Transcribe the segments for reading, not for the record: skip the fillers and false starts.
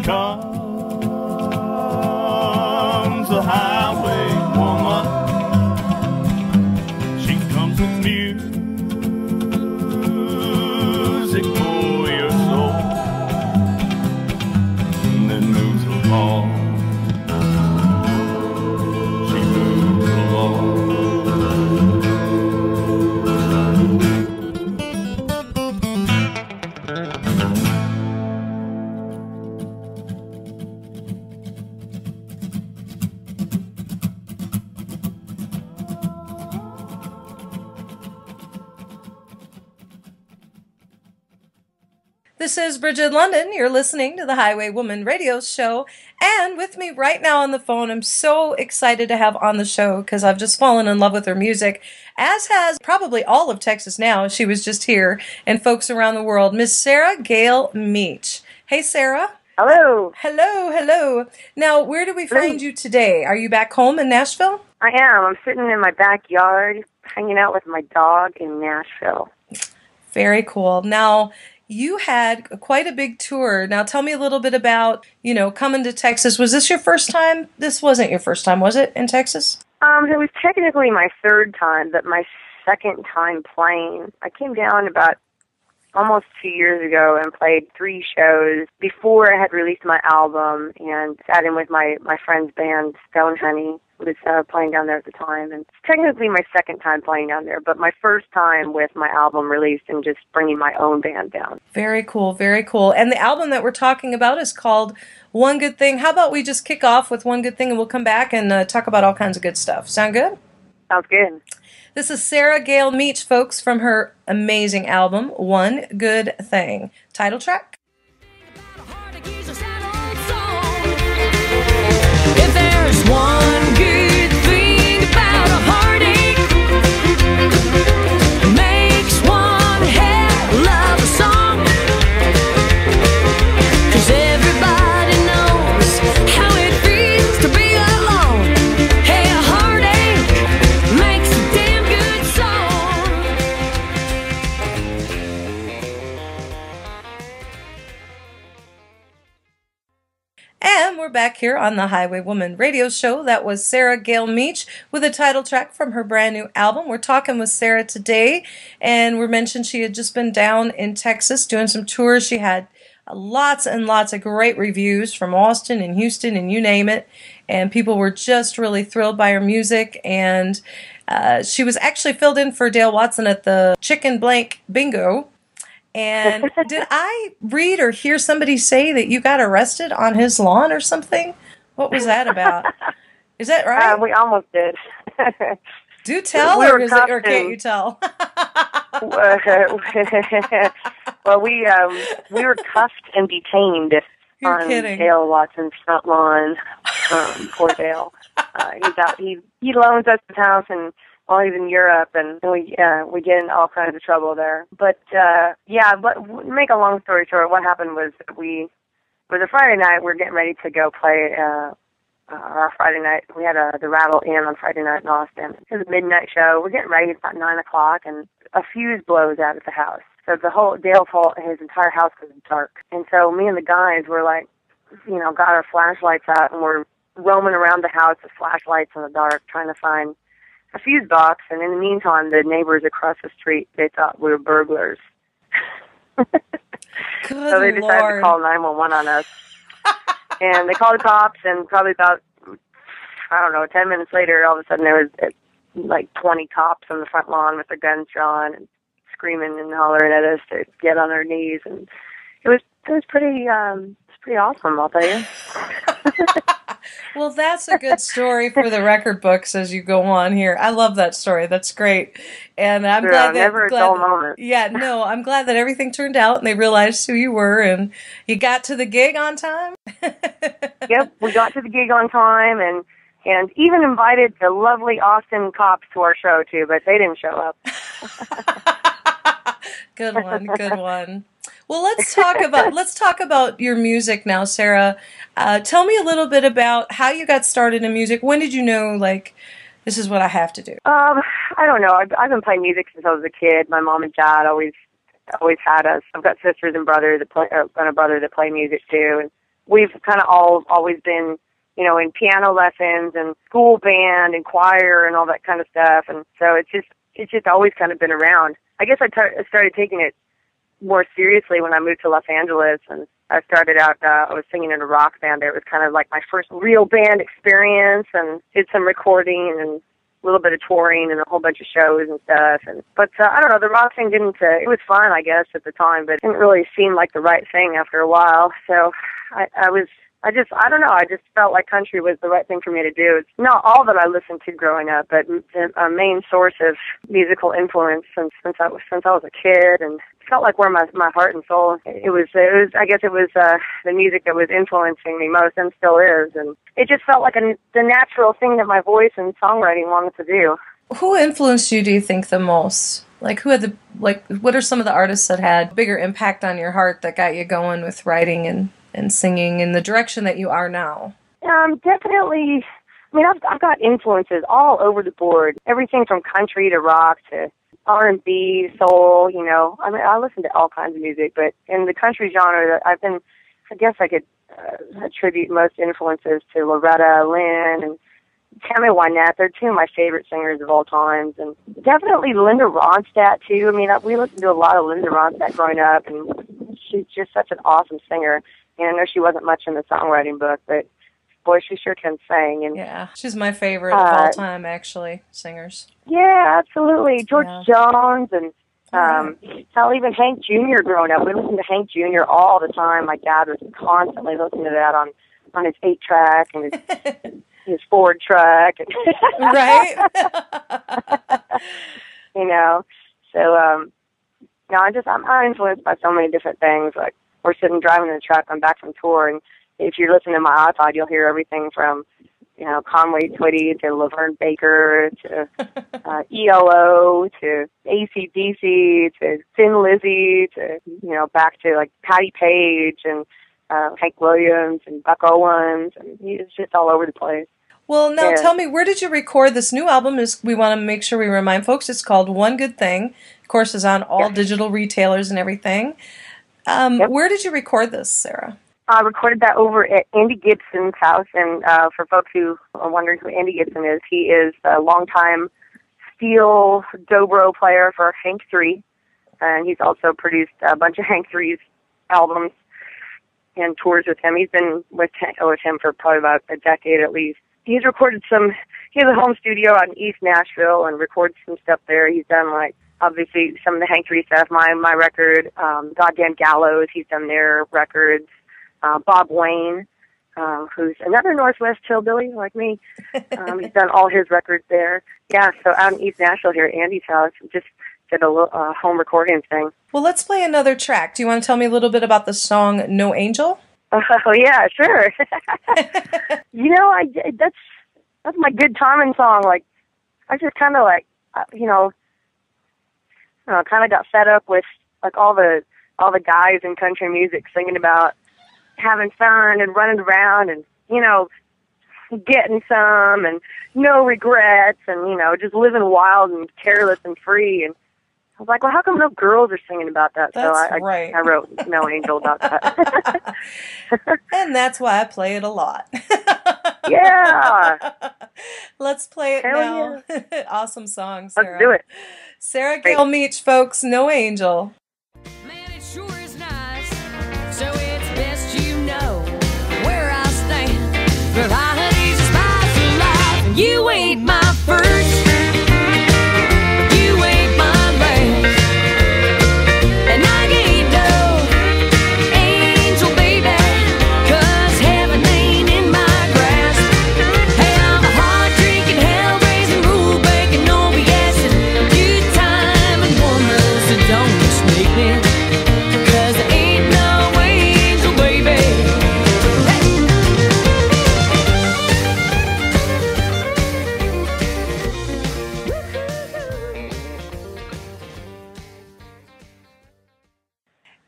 comes the highwaywoman. She comes with music for your soul, and then moves along. She moves along. This is Bridget London. You're listening to the Highwaywoman radio show. And with me right now on the phone, I'm so excited to have on the show because I've just fallen in love with her music, as has probably all of Texas now. She was just here, and folks around the world. Miss Sarah Gayle Meech. Hey, Sarah. Hello. Hello, hello. Now, where do we find you today? Are you back home in Nashville? I am. I'm sitting in my backyard, hanging out with my dog in Nashville. Very cool. Now, you had quite a big tour. Now, tell me a little bit about, coming to Texas. Was this your first time? This wasn't your first time, was it, in Texas? It was technically my third time, but my second time playing. I came down about almost 2 years ago and played 3 shows before I had released my album, and sat in with my friend's band, Stone Honey, who was playing down there at the time. And it's technically my second time playing down there, but my first time with my album released and just bringing my own band down. Very cool, very cool. And the album that we're talking about is called One Good Thing. How about we just kick off with One Good Thing and we'll come back and talk about all kinds of good stuff. Sound good? Sounds good. This is Sarah Gayle Meech, folks, from her amazing album, One Good Thing. Title track? If there's one good thing about a heartache, it makes one hell of a song. 'Cause everybody knows how it feels to be alone. Hey, a heartache makes a damn good song. And we're back here on the Highwaywoman radio show. That was Sarah Gayle Meech with a title track from her brand new album. We're talking with Sarah today, and we mentioned she had just been down in Texas doing some tours. She had lots and lots of great reviews from Austin and Houston and you name it, and people were just really thrilled by her music. And she was actually filled in for Dale Watson at the Chicken Blank Bingo. And did I read or hear somebody say that you got arrested on his lawn or something? What was that about? Is that right? We almost did. Do tell, or can't you tell? Well, we were cuffed and detained You're on kidding. Dale Watson's front lawn. Poor Dale. He's out. He loans us his house, and while he's in Europe, and we get in all kinds of trouble there. But but make a long story short, what happened was that it was a Friday night. We're getting ready to go play our Friday night. We had the Rattle Inn on Friday night in Austin. It was a midnight show. We're getting ready. It's about 9 o'clock, and a fuse blows out at the house. So his entire house was dark. And so me and the guys were like, got our flashlights out, and we're roaming around the house with flashlights in the dark, trying to find a fuse box. And in the meantime, the neighbors across the street, they thought we were burglars. So they decided to call 911 on us. And they called the cops, and probably about, 10 minutes later, all of a sudden there was like 20 cops on the front lawn with their guns drawn and screaming and hollering at us to get on our knees. And it was pretty awesome, I'll tell you. Well, that's a good story for the record books as you go on here. I love that story. That's great. And I'm glad that... Never a dull moment. Yeah, no, I'm glad that everything turned out and they realized who you were and you got to the gig on time. Yep, we got to the gig on time and even invited the lovely Austin cops to our show, too, but they didn't show up. Good one, good one. Well, let's talk about your music now, Sarah. Tell me a little bit about how you got started in music. When did you know, this is what I have to do? I don't know. I've been playing music since I was a kid. My mom and dad always had us. I've got sisters and brothers and a brother that play music too. And we've kind of always been, you know, in piano lessons and school band and choir and all that kind of stuff. And so it's just always kind of been around. I guess I started taking it more seriously when I moved to Los Angeles, and I started out, I was singing in a rock band there. It was kind of like my first real band experience, and did some recording and a little bit of touring and a whole bunch of shows and stuff. But I don't know, the rock thing didn't, it was fun, I guess, at the time, but it didn't really seem like the right thing after a while. So I don't know, I just felt like country was the right thing for me to do. It's not all that I listened to growing up, but a main source of musical influence since I was a kid, and it felt like where my heart and soul, it was I guess it was the music that was influencing me most, and still is, and it just felt like the natural thing that my voice and songwriting wanted to do. Who influenced you, do you think, the most? Like, what are some of the artists that had bigger impact on your heart that got you going with writing and singing in the direction that you are now? Definitely. I mean, I've got influences all over the board. Everything from country to rock to R&B, soul, you know. I mean, I listen to all kinds of music, but in the country genre, I guess I could attribute most influences to Loretta Lynn and Tammy Wynette. They're two of my favorite singers of all times. And definitely Linda Ronstadt, too. I mean, we listened to a lot of Linda Ronstadt growing up, and she's just such an awesome singer. And I know she wasn't much in the songwriting book, but boy, she sure can sing. And yeah, she's my favorite of all time, actually, singers. Yeah, absolutely. George Jones and hell, even Hank Jr. growing up. We listened to Hank Jr. all the time. My dad was constantly listening to that on his 8-track and his Ford truck. Right? You know, so no, I'm influenced by so many different things. Like, we're sitting driving in the truck, I'm back from tour, and if you're listening to my iPod, you'll hear everything from, you know, Conway Twitty to Laverne Baker to ELO to AC/DC to Thin Lizzy to, you know, back to like Patti Page and Hank Williams and Buck Owens, and it's just all over the place. Well, now tell me, where did you record this new album? We want to make sure we remind folks it's called One Good Thing. Of course, it's on all digital retailers and everything. Where did you record this, Sarah? I recorded that over at Andy Gibson's house, and for folks who are wondering who Andy Gibson is, he is a longtime steel dobro player for Hank 3, and he's also produced a bunch of Hank 3's albums and tours with him. He's been with him for probably about a decade at least. He's recorded he has a home studio out in East Nashville and records some stuff there. He's done, like, obviously some of the Hank 3 stuff, my record, Goddamn Gallows, he's done their records. Bob Wayne, who's another Northwest hillbilly like me. He's done all his records there. Yeah, so out in East Nashville here at Andy's house, just did a little home recording thing. Well, let's play another track. Do you want to tell me a little bit about the song No Angel? Oh, yeah, sure. You know, that's my good timing song. Like, I just kind of like, you know, kind of got fed up with like all the guys in country music singing about having fun and running around and, you know, getting some and no regrets and, you know, just living wild and careless and free. And I was like, well, how come no girls are singing about that? That's so right. I wrote No Angel about that. And that's why I play it a lot. Yeah. Let's play it now. Yeah. Awesome song, Sarah. Let's do it. Sarah Gayle Meech, folks, No Angel. Man, it sure is nice. So it's best you know where I stand. But I had easy spice of life, and you ain't my first. You ain't my last. And I ain't no angel, baby, 'cause heaven ain't in my grasp. Hey, I'm a hard-drinking, hell-raising, rule-breaking, no BSing, two-time and woman, so don't mistake me. 'Cause there ain't no angel, baby.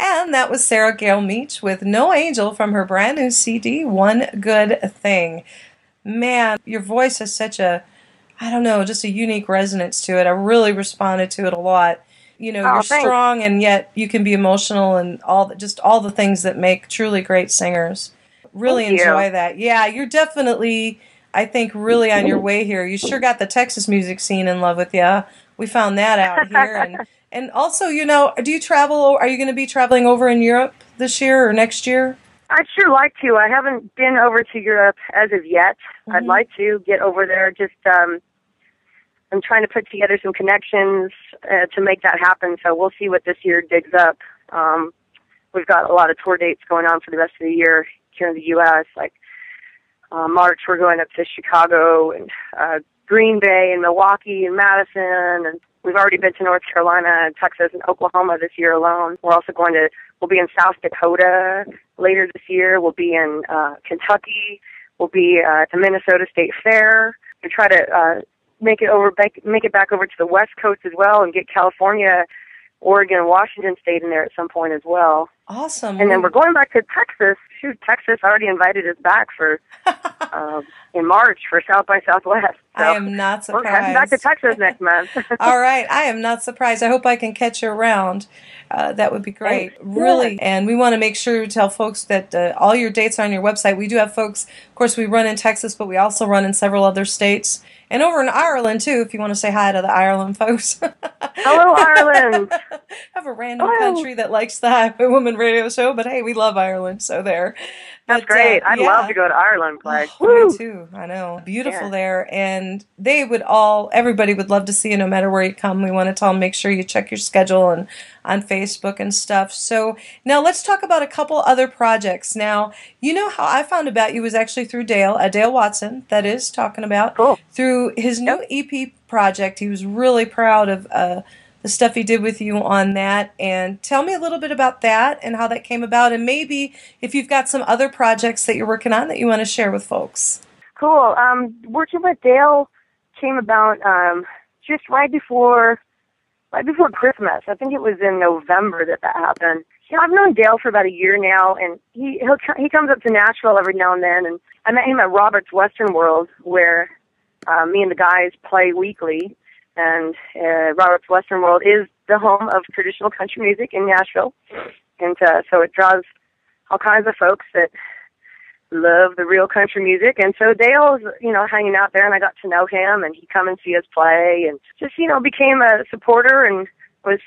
And that was Sarah Gayle Meech with No Angel from her brand new CD, One Good Thing. Man, your voice has such a, I don't know, just a unique resonance to it. I really responded to it a lot. You know, you're thanks. strong and yet you can be emotional and all the things that make truly great singers. really Thank you. enjoy that. Yeah, you're definitely, I think, really on your way here. You sure got the Texas music scene in love with you. We found that out here. And also, do you travel? Are you going to be traveling over in Europe this year or next year? I'd sure like to. I haven't been over to Europe as of yet. Mm-hmm. I'd like to get over there. Just I'm trying to put together some connections to make that happen. So we'll see what this year digs up. We've got a lot of tour dates going on for the rest of the year here in the U.S. Like March, we're going up to Chicago and Green Bay and Milwaukee and Madison, and we've already been to North Carolina and Texas and Oklahoma this year alone. We'll be in South Dakota later this year. We'll be in Kentucky. We'll be at the Minnesota State Fair. We try to make it back over to the West Coast as well, and get California, Oregon, and Washington State in there at some point as well. Awesome. And then we're going back to Texas. Shoot, Texas already invited us back for in March for South by Southwest. So I am not surprised. We're heading back to Texas next month. All right. I am not surprised. I hope I can catch you around. That would be great. Thanks. Really. And we want to make sure to tell folks that all your dates are on your website. We do have folks, of course, we run in Texas, but we also run in several other states. And over in Ireland, too, if you want to say hi to the Ireland folks. Hello, Ireland. Have a random country that likes the Highwaywoman radio show, but hey, we love Ireland, so there. That's great. I'd love to go to Ireland. Me too. I know. Beautiful there. And everybody would love to see you no matter where you come. We want to tell them, make sure you check your schedule and on Facebook and stuff. So now let's talk about a couple other projects. Now, you know how I found about you was actually through Dale Watson, that is, talking about. Cool. Through his new EP project. He was really proud of the stuff he did with you on that. And tell me a little bit about that and how that came about, and maybe if you've got some other projects that you're working on that you want to share with folks. Cool. Working with Dale came about just right before Christmas. I think it was in November that happened. I've known Dale for about a year now, and he comes up to Nashville every now and then. And I met him at Robert's Western World, where me and the guys play weekly. And Robert's Western World is the home of traditional country music in Nashville. And so it draws all kinds of folks that love the real country music. And so Dale's, hanging out there, and I got to know him, and he'd come and see us play, and just, became a supporter and was,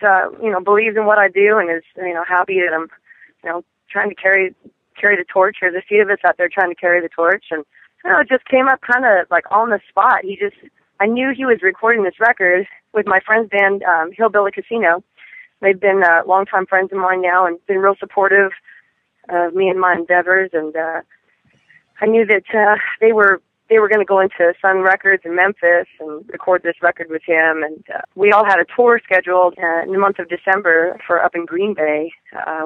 believes in what I do, and is, happy that I'm, trying to carry the torch. There's a few of us out there trying to carry the torch. And, it just came up kind of like on the spot. I knew he was recording this record with my friend's band, Hillbilly Casino. They've been longtime friends of mine now and been real supportive of me and my endeavors. And I knew that they were going to go into Sun Records in Memphis and record this record with him. And we all had a tour scheduled in the month of December for up in Green Bay.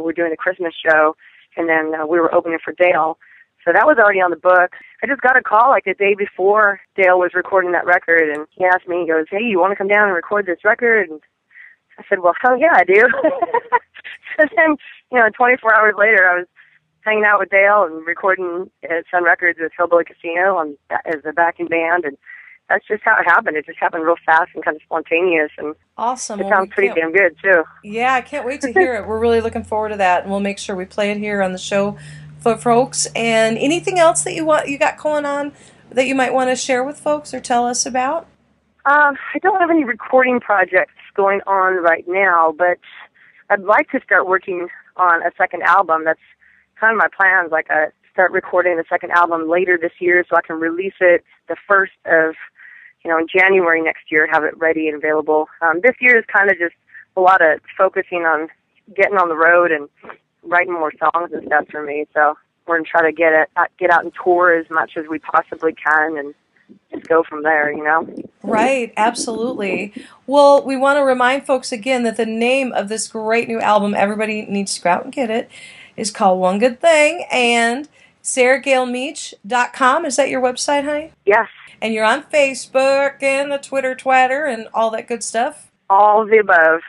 We're doing a Christmas show, and then we were opening for Dale. So that was already on the book. I just got a call like the day before Dale was recording that record, and he asked me, he goes, "Hey, you want to come down and record this record?" And I said, "Well, hell yeah, I do." So then, 24 hours later, I was hanging out with Dale and recording at Sun Records with Hillbilly Casino as a backing band, and that's just how it happened. It just happened real fast and kind of spontaneous, and awesome. It sounds pretty damn good, too. Yeah, I can't wait to hear it. We're really looking forward to that, and we'll make sure we play it here on the show for folks. And anything else that you got going on that you might want to share with folks or tell us about? I don't have any recording projects going on right now, but I'd like to start working on a second album. That's kind of my plans. Like, I start recording the second album later this year so I can release it the first of, in January next year, have it ready and available. This year is kind of just a lot of focusing on getting on the road and writing more songs and stuff for me. So we're going to try to get out and tour as much as we possibly can and just go from there, Right, absolutely. Well, we want to remind folks again that the name of this great new album, everybody needs to go out and get it, is called One Good Thing. And SarahGayleMeech.com, is that your website, honey? Yes. And you're on Facebook and the Twitter twatter and all that good stuff? All of the above.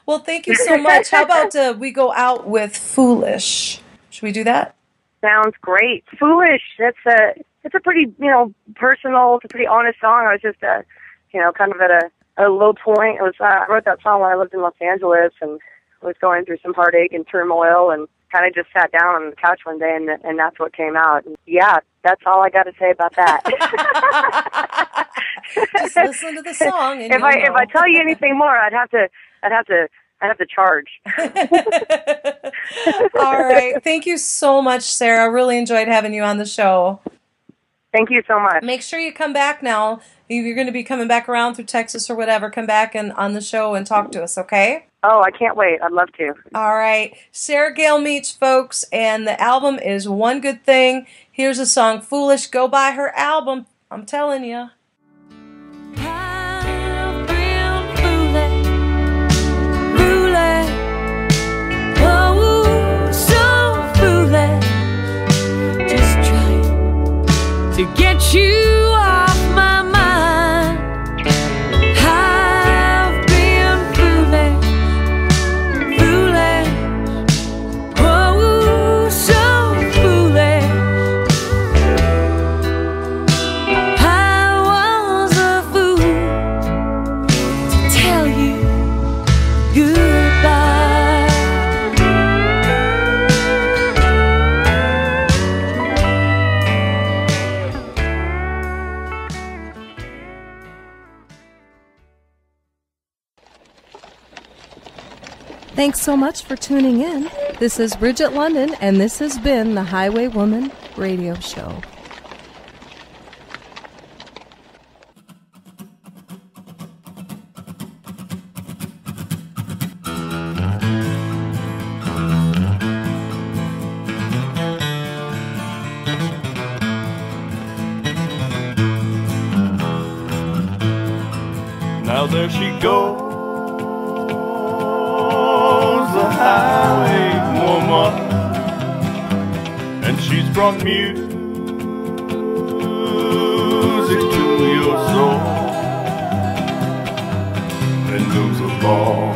Well, thank you so much. How about we go out with Foolish? Should we do that? Sounds great. Foolish, it's a pretty, personal, it's a pretty honest song. I was just, kind of at a low point. I wrote that song when I lived in Los Angeles and was going through some heartache and turmoil and kind of just sat down on the couch one day, and that's what came out. And yeah, that's all I got to say about that. Just listen to the song. And if I tell you anything more, I'd have to charge. All right. Thank you so much, Sarah. Really enjoyed having you on the show. Thank you so much. Make sure you come back now. You're going to be coming back around through Texas or whatever. Come back and on the show and talk to us, okay? Oh, I can't wait. I'd love to. All right. Sarah Gayle Meech, folks, and the album is One Good Thing. Here's a song, Foolish. Go buy her album. I'm telling you. I've been foolish, foolish, oh, so foolish, just trying to get you off my mind. I've been foolish, foolish, oh, so foolish. I was a fool to tell you goodbye. Thanks so much for tuning in. This is Bridget London, and this has been the Highwaywoman Radio Show. Now there she goes, the highwaywoman, and she's brought music to your soul and moves along.